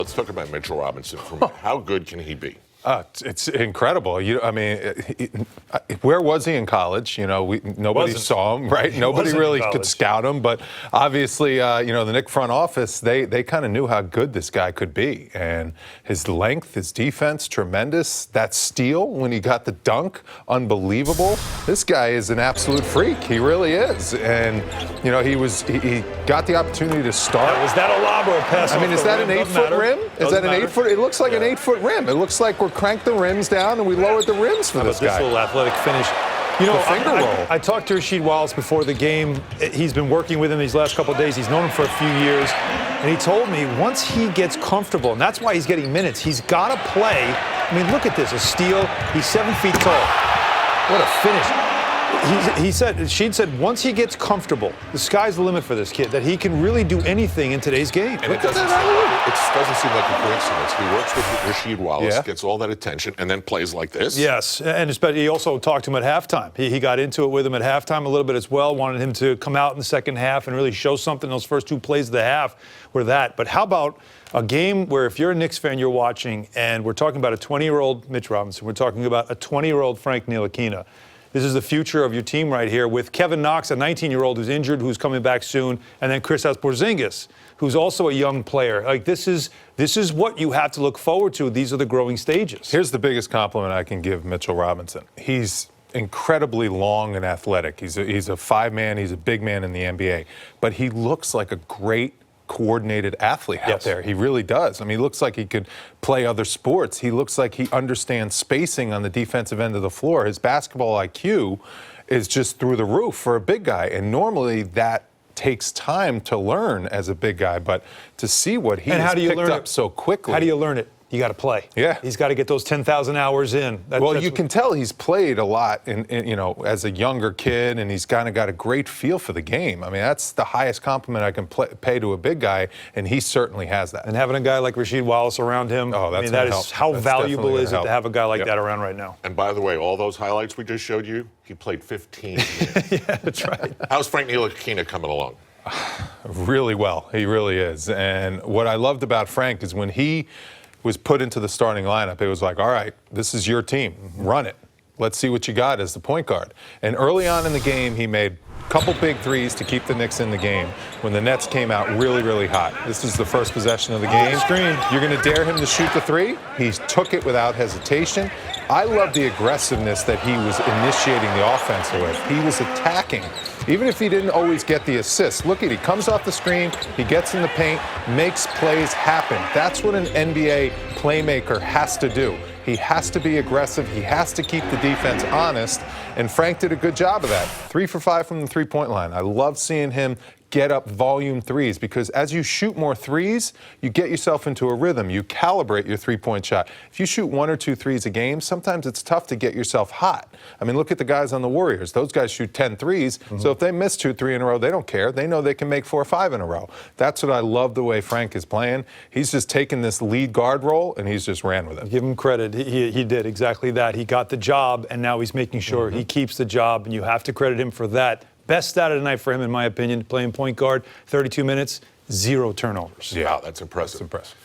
Let's talk about Mitchell Robinson. How good can he be? It's incredible. Where was he in college? Nobody saw him, right? Nobody really could scout him. But obviously, the Knicks front office, they kind of knew how good this guy could be. And his length, his defense, tremendous. That steal when he got the dunk, unbelievable. This guy is an absolute freak. He really is. And, he got the opportunity to start. Was that a lob or a pass? Is that an 8-foot rim? Is that an 8-foot? It looks like an 8-foot rim. It looks like we're cranked the rims down and we lowered the rims for this guy. This little athletic finish. Finger roll. I talked to Rasheed Wallace before the game. He's been working with him these last couple of days. He's known him for a few years. And he told me once he gets comfortable, and that's why he's getting minutes, he's got to play. Look at this, a steal. He's 7 feet tall. What a finish. Rasheed said once he gets comfortable, the sky's the limit for this kid, that he can really do anything in today's game. And it doesn't seem like a coincidence. He works with Rasheed Wallace, gets all that attention, and then plays like this. Yes, and he also talked to him at halftime. He got into it with him at halftime a little bit as well, wanted him to come out in the second half and really show something. Those first 2 plays of the half were that. But how about a game where if you're a Knicks fan, you're watching, and we're talking about a 20-year-old Mitch Robinson, we're talking about a 20-year-old Frank Ntilikina. This is the future of your team right here with Kevin Knox, a 19-year-old who's injured, who's coming back soon, and then Kristaps Porzingis, who's also a young player. This is what you have to look forward to. These are the growing stages. Here's the biggest compliment I can give Mitchell Robinson. He's incredibly long and athletic. He's a 5-man. He's a big man in the NBA. But he looks like a great coordinated athlete out there. He really does. He looks like he could play other sports. He looks like he understands spacing on the defensive end of the floor. His basketball IQ is just through the roof for a big guy. And normally that takes time to learn as a big guy, but to see what he has picked up so quickly. How do you learn it? You got to play. Yeah. He's got to get those 10,000 hours in. You can tell he's played a lot as a younger kid, and he's kind of got a great feel for the game. That's the highest compliment I can pay to a big guy, and he certainly has that. And having a guy like Rasheed Wallace around him, that is how valuable is it to have a guy like that around right now. And by the way, all those highlights we just showed you, he played 15 minutes. Yeah, that's right. How's Frank Ntilikina coming along? Really well. He really is. And what I loved about Frank is when he was put into the starting lineup, it was like, all right, this is your team. Run it. Let's see what you got as the point guard. And early on in the game, he made a couple big threes to keep the Knicks in the game when the Nets came out really, really hot. This is the first possession of the game. You're going to dare him to shoot the three? He took it without hesitation. I love the aggressiveness that he was initiating the offense with. He was attacking. Even if he didn't always get the assist, look at he comes off the screen, he gets in the paint, makes plays happen. That's what an NBA playmaker has to do. He has to be aggressive. He has to keep the defense honest. And Frank did a good job of that. 3 for 5 from the three-point line. I love seeing him get up volume threes because as you shoot more threes, you get yourself into a rhythm. You calibrate your three-point shot. If you shoot 1 or 2 threes a game, sometimes it's tough to get yourself hot. Look at the guys on the Warriors. Those guys shoot 10 threes, so if they miss 2, 3 in a row, they don't care. They know they can make 4 or 5 in a row. That's what I love the way Frank is playing. He's just taken this lead guard role, and he's just ran with it. Give him credit. He did exactly that. He got the job, and now he's making sure he keeps the job, and you have to credit him for that. Best stat of the night for him, in my opinion, playing point guard, 32 minutes, 0 turnovers. Yeah, that's impressive. That's impressive.